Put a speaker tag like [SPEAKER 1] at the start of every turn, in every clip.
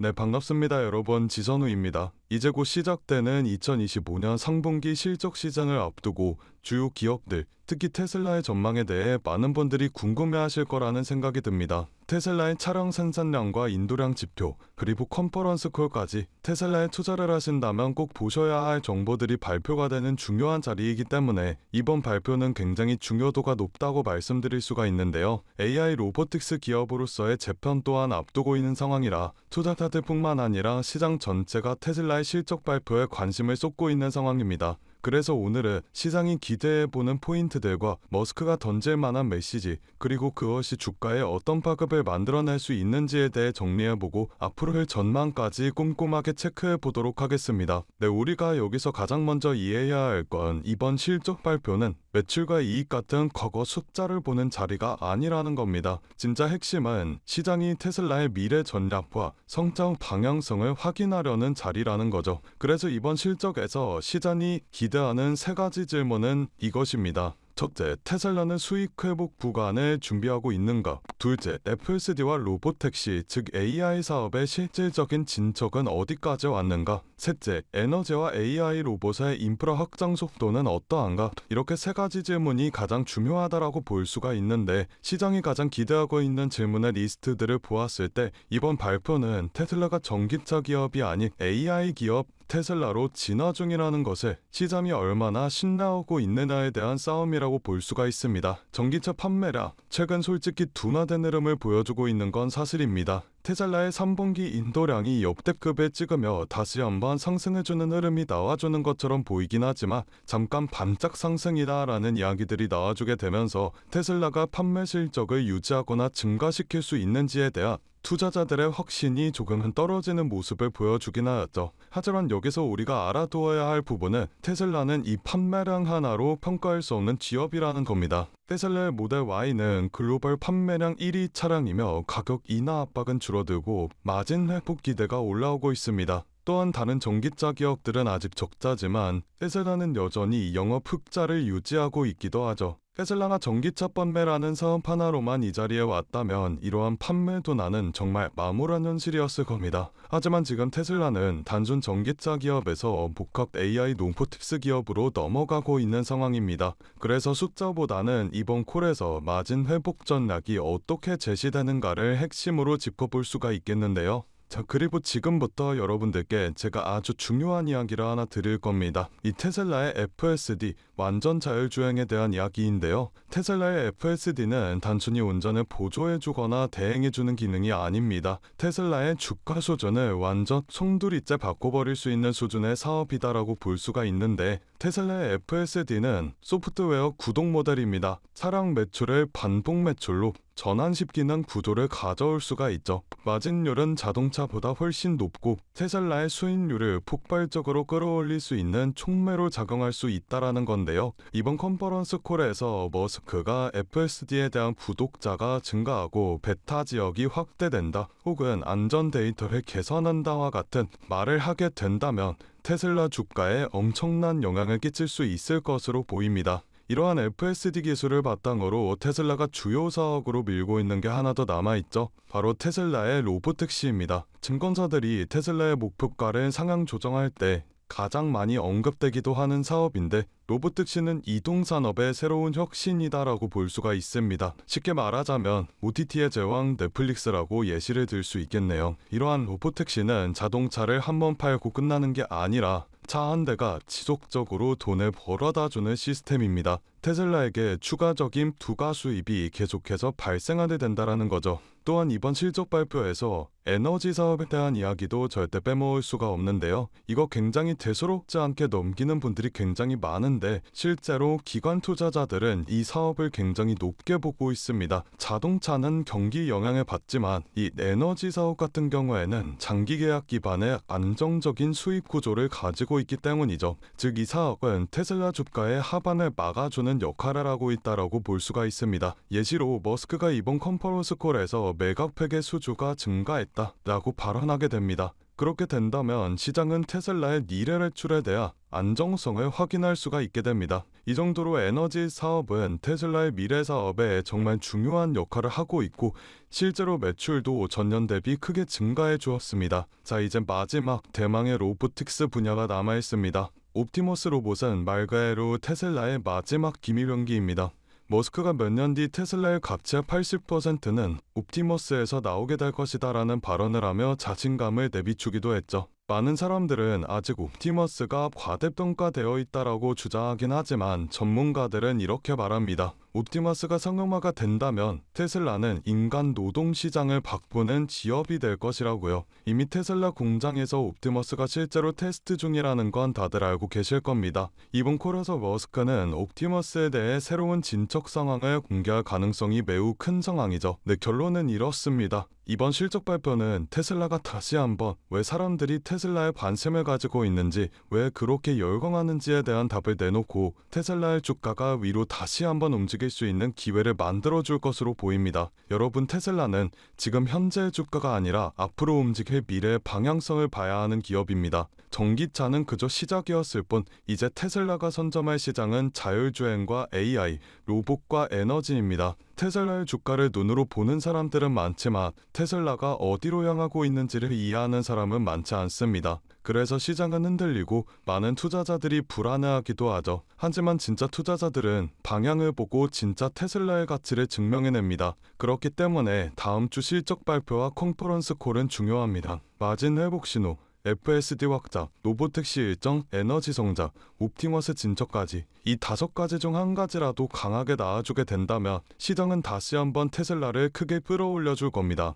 [SPEAKER 1] 네, 반갑습니다. 여러분. 지선우입니다. 이제 곧 시작되는 2025년 상분기 실적 시장을 앞두고 주요 기업들, 특히 테슬라의 전망에 대해 많은 분들이 궁금해하실 거라는 생각이 듭니다. 테슬라의 차량 생산량과 인도량 지표, 그리고 컨퍼런스 콜까지 테슬라에 투자를 하신다면 꼭 보셔야 할 정보들이 발표가 되는 중요한 자리이기 때문에 이번 발표는 굉장히 중요도가 높다고 말씀드릴 수가 있는데요. AI 로보틱스 기업으로서의 재편 또한 앞두고 있는 상황이라 투자자들뿐만 아니라 시장 전체가 테슬라의 실적 발표에 관심을 쏟고 있는 상황입니다. 그래서 오늘은 시장이 기대해보는 포인트들과 머스크가 던질 만한 메시지, 그리고 그것이 주가에 어떤 파급을 만들어낼 수 있는지에 대해 정리해보고 앞으로의 전망까지 꼼꼼하게 체크해보도록 하겠습니다. 네, 우리가 여기서 가장 먼저 이해해야 할 건 이번 실적 발표는 매출과 이익 같은 과거 숫자를 보는 자리가 아니라는 겁니다. 진짜 핵심은 시장이 테슬라의 미래 전략과 성장 방향성을 확인하려는 자리라는 거죠. 그래서 이번 실적에서 시장이 기대하는 세 가지 질문은 이것입니다. 첫째, 테슬라는 수익 회복 구간을 준비하고 있는가? 둘째, FSD와 로보택시, 즉 AI 사업의 실질적인 진척은 어디까지 왔는가? 셋째, 에너지와 AI 로봇의 인프라 확장 속도는 어떠한가? 이렇게 세 가지 질문이 가장 중요하다라고 볼 수가 있는데, 시장이 가장 기대하고 있는 질문의 리스트들을 보았을 때 이번 발표는 테슬라가 전기차 기업이 아닌 AI 기업 테슬라로 진화 중이라는 것을 시장이 얼마나 신뢰하고 있느냐에 대한 싸움이라고 볼 수가 있습니다. 전기차 판매량, 최근 솔직히 둔화된 흐름을 보여주고 있는 건 사실입니다. 테슬라의 3분기 인도량이 역대급을 찍으며 다시 한번 상승해주는 흐름이 나와주는 것처럼 보이긴 하지만 잠깐 반짝 상승이다 라는 이야기들이 나와주게 되면서 테슬라가 판매 실적을 유지하거나 증가시킬 수 있는지에 대한 투자자들의 확신이 조금은 떨어지는 모습을 보여주긴 하였죠. 하지만 여기서 우리가 알아두어야 할 부분은 테슬라는 이 판매량 하나로 평가할 수 없는 기업이라는 겁니다. 테슬라의 모델 Y는 글로벌 판매량 1위 차량이며 가격 인하 압박은 줄어들고 마진 회복 기대가 올라오고 있습니다. 또한 다른 전기차 기업들은 아직 적자지만 테슬라는 여전히 영업 흑자를 유지하고 있기도 하죠. 테슬라가 전기차 판매라는 사업 하나로만 이 자리에 왔다면 이러한 판매 둔화는 정말 마모란 현실이었을 겁니다. 하지만 지금 테슬라는 단순 전기차 기업에서 복합 AI 로보틱스 기업으로 넘어가고 있는 상황입니다. 그래서 숫자보다는 이번 콜에서 마진 회복 전략이 어떻게 제시되는가를 핵심으로 짚어볼 수가 있겠는데요. 자, 그리고 지금부터 여러분들께 제가 아주 중요한 이야기를 하나 드릴 겁니다. 이 테슬라의 FSD, 완전 자율주행에 대한 이야기인데요. 테슬라의 FSD는 단순히 운전을 보조해주거나 대행해주는 기능이 아닙니다. 테슬라의 주가 수준을 완전 송두리째 바꿔버릴 수 있는 수준의 사업이다라고 볼 수가 있는데, 테슬라의 FSD는 소프트웨어 구동 모델입니다. 차량 매출을 반복 매출로 전환시키는 구조를 가져올 수가 있죠. 마진율은 자동차보다 훨씬 높고 테슬라의 수익률을 폭발적으로 끌어올릴 수 있는 촉매로 작용할 수 있다라는 건데요. 이번 컨퍼런스 콜에서 머스크가 FSD에 대한 구독자가 증가하고 베타 지역이 확대된다, 혹은 안전 데이터를 개선한다와 같은 말을 하게 된다면 테슬라 주가에 엄청난 영향을 끼칠 수 있을 것으로 보입니다. 이러한 FSD 기술을 바탕으로 테슬라가 주요 사업으로 밀고 있는 게 하나 더 남아있죠. 바로 테슬라의 로보택시입니다. 증권사들이 테슬라의 목표가를 상향 조정할 때 가장 많이 언급되기도 하는 사업인데, 로보택시는 이동산업의 새로운 혁신이다라고 볼 수가 있습니다. 쉽게 말하자면 OTT의 제왕 넷플릭스라고 예시를 들 수 있겠네요. 이러한 로보택시는 자동차를 한번 팔고 끝나는 게 아니라 차 한 대가 지속적으로 돈을 벌어다주는 시스템입니다. 테슬라에게 추가적인 부가 수입이 계속해서 발생하게 된다는 거죠. 또한 이번 실적 발표에서 에너지 사업에 대한 이야기도 절대 빼먹을 수가 없는데요. 이거 굉장히 대수롭지 않게 넘기는 분들이 굉장히 많은데, 실제로 기관 투자자들은 이 사업을 굉장히 높게 보고 있습니다. 자동차는 경기 영향을 받지만 이 에너지 사업 같은 경우에는 장기 계약 기반의 안정적인 수익 구조를 가지고 있기 때문이죠. 즉 이 사업은 테슬라 주가의 하반을 막아주는 역할을 하고 있다라고 볼 수가 있습니다. 예시로 머스크가 이번 컨퍼런스 콜에서 메가팩의 수주가 증가했다라고 발언하게 됩니다. 그렇게 된다면 시장은 테슬라의 미래 매출에 대한 안정성을 확인할 수가 있게 됩니다. 이 정도로 에너지 사업은 테슬라의 미래 사업에 정말 중요한 역할을 하고 있고 실제로 매출도 전년 대비 크게 증가해 주었습니다. 자, 이제 마지막 대망의 로보틱스 분야가 남아 있습니다. 옵티머스 로봇은 말 그대로 테슬라의 마지막 기밀병기입니다. 머스크가 몇 년 뒤 테슬라의 가치의 80%는 옵티머스에서 나오게 될 것이다 라는 발언을 하며 자신감을 내비추기도 했죠. 많은 사람들은 아직 옵티머스가 과대평가되어 있다라고 주장하긴 하지만 전문가들은 이렇게 말합니다. 옵티머스가 상용화가 된다면 테슬라는 인간 노동 시장을 바꾸는 기업이 될 것이라고요. 이미 테슬라 공장에서 옵티머스가 실제로 테스트 중이라는 건 다들 알고 계실 겁니다. 이번 콜에서 머스크는 옵티머스에 대해 새로운 진척 상황을 공개할 가능성이 매우 큰 상황이죠. 네, 결론은 이렇습니다. 이번 실적 발표는 테슬라가 다시 한번 왜 사람들이 테슬라에 관심을 가지고 있는지, 왜 그렇게 열광하는지에 대한 답을 내놓고 테슬라의 주가가 위로 다시 한번 움직일 수 있는 기회를 만들어줄 것으로 보입니다. 여러분, 테슬라는 지금 현재의 주가가 아니라 앞으로 움직일 미래의 방향성을 봐야 하는 기업입니다. 전기차는 그저 시작이었을 뿐 이제 테슬라가 선점할 시장은 자율주행과 AI, 로봇과 에너지입니다. 테슬라의 주가를 눈으로 보는 사람들은 많지만 테슬라가 어디로 향하고 있는지를 이해하는 사람은 많지 않습니다. 그래서 시장은 흔들리고 많은 투자자들이 불안해하기도 하죠. 하지만 진짜 투자자들은 방향을 보고 진짜 테슬라의 가치를 증명해냅니다. 그렇기 때문에 다음 주 실적 발표와 컨퍼런스 콜은 중요합니다. 마진 회복 신호, FSD 확장, 로보택시 일정, 에너지 성장, 옵티머스 진척까지 이 5가지 중 한 가지라도 강하게 나와주게 된다면 시장은 다시 한번 테슬라를 크게 끌어올려줄 겁니다.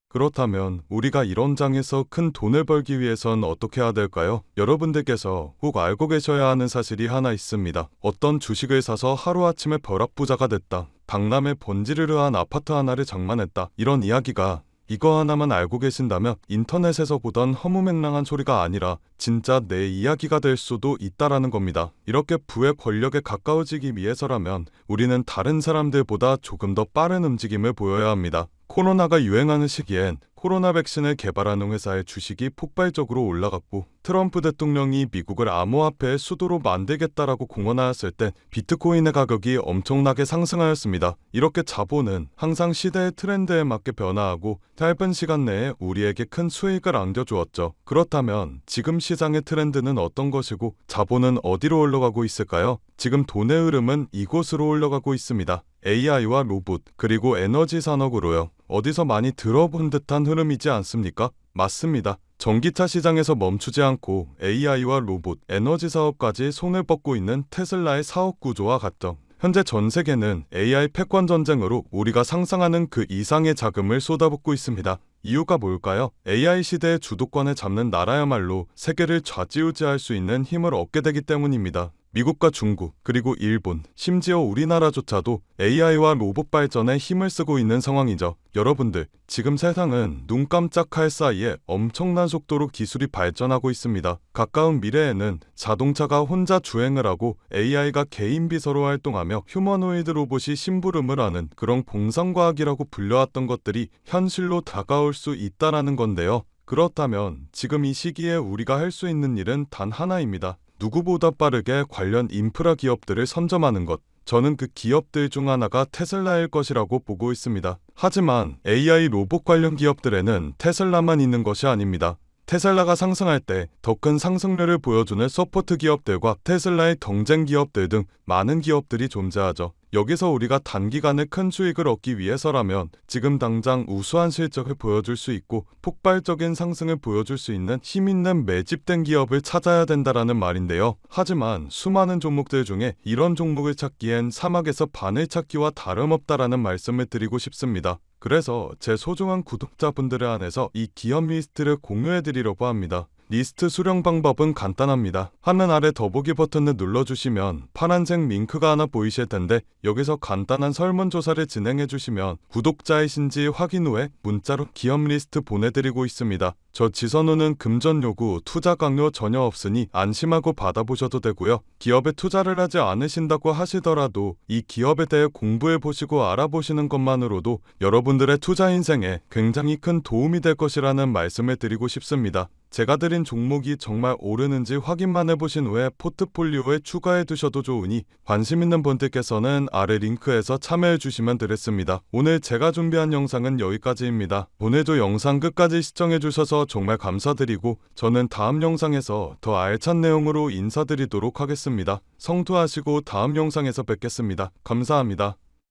[SPEAKER 1] 그렇다면 우리가 이런 장에서 큰 돈을 벌기 위해선 어떻게 해야 될까요? 여러분들께서 꼭 알고 계셔야 하는 사실이 하나 있습니다. 어떤 주식을 사서 하루아침에 벼락부자가 됐다. 강남에 번지르르한 아파트 하나를 장만했다. 이런 이야기가 이거 하나만 알고 계신다면 인터넷에서 보던 허무맹랑한 소리가 아니라 진짜 내 이야기가 될 수도 있다라는 겁니다. 이렇게 부의 권력에 가까워지기 위해서라면 우리는 다른 사람들보다 조금 더 빠른 움직임을 보여야 합니다. 코로나가 유행하는 시기엔 코로나 백신을 개발하는 회사의 주식이 폭발적으로 올라갔고 트럼프 대통령이 미국을 암호화폐의 수도로 만들겠다라고 공언하였을 때 비트코인의 가격이 엄청나게 상승하였습니다. 이렇게 자본은 항상 시대의 트렌드에 맞게 변화하고 짧은 시간 내에 우리에게 큰 수익을 안겨주었죠. 그렇다면 지금 시장의 트렌드는 어떤 것이고 자본은 어디로 올라가고 있을까요? 지금 돈의 흐름은 이곳으로 올라가고 있습니다. AI와 로봇, 그리고 에너지 산업으로요. 어디서 많이 들어본 듯한 흐름이지 않습니까? 맞습니다. 전기차 시장에서 멈추지 않고 AI와 로봇, 에너지 사업까지 손을 뻗고 있는 테슬라의 사업 구조와 같죠. 현재 전 세계는 AI 패권 전쟁으로 우리가 상상하는 그 이상의 자금을 쏟아붓고 있습니다. 이유가 뭘까요? AI 시대의 주도권을 잡는 나라야말로 세계를 좌지우지할 수 있는 힘을 얻게 되기 때문입니다. 미국과 중국, 그리고 일본, 심지어 우리나라조차도 AI와 로봇 발전에 힘을 쓰고 있는 상황이죠. 여러분들, 지금 세상은 눈 깜짝할 사이에 엄청난 속도로 기술이 발전하고 있습니다. 가까운 미래에는 자동차가 혼자 주행을 하고 AI가 개인 비서로 활동하며 휴머노이드 로봇이 심부름을 하는 그런 공상과학이라고 불려왔던 것들이 현실로 다가올 수 있다라는 건데요. 그렇다면 지금 이 시기에 우리가 할 수 있는 일은 단 하나입니다. 누구보다 빠르게 관련 인프라 기업들을 선점하는 것. 저는 그 기업들 중 하나가 테슬라일 것이라고 보고 있습니다. 하지만 AI 로봇 관련 기업들에는 테슬라만 있는 것이 아닙니다. 테슬라가 상승할 때 더 큰 상승률을 보여주는 서포트 기업들과 테슬라의 경쟁 기업들 등 많은 기업들이 존재하죠. 여기서 우리가 단기간에 큰 수익을 얻기 위해서라면 지금 당장 우수한 실적을 보여줄 수 있고 폭발적인 상승을 보여줄 수 있는 힘있는 매집된 기업을 찾아야 된다라는 말인데요. 하지만 수많은 종목들 중에 이런 종목을 찾기엔 사막에서 바늘 찾기와 다름없다라는 말씀을 드리고 싶습니다. 그래서 제 소중한 구독자분들에 한해서 이 기업 리스트를 공유해드리려고 합니다. 리스트 수령 방법은 간단합니다. 화면 아래 더보기 버튼을 눌러주시면 파란색 링크가 하나 보이실 텐데 여기서 간단한 설문조사를 진행해주시면 구독자이신지 확인 후에 문자로 기업 리스트 보내드리고 있습니다. 저 지선우는 금전 요구, 투자 강요 전혀 없으니 안심하고 받아보셔도 되고요. 기업에 투자를 하지 않으신다고 하시더라도 이 기업에 대해 공부해보시고 알아보시는 것만으로도 여러분들의 투자 인생에 굉장히 큰 도움이 될 것이라는 말씀을 드리고 싶습니다. 제가 드린 종목이 정말 오르는지 확인만 해보신 후에 포트폴리오에 추가해 두셔도 좋으니 관심 있는 분들께서는 아래 링크에서 참여해 주시면 되겠습니다. 오늘 제가 준비한 영상은 여기까지입니다. 오늘도 영상 끝까지 시청해 주셔서 정말 감사드리고 저는 다음 영상에서 더 알찬 내용으로 인사드리도록 하겠습니다. 성투하시고 다음 영상에서 뵙겠습니다. 감사합니다.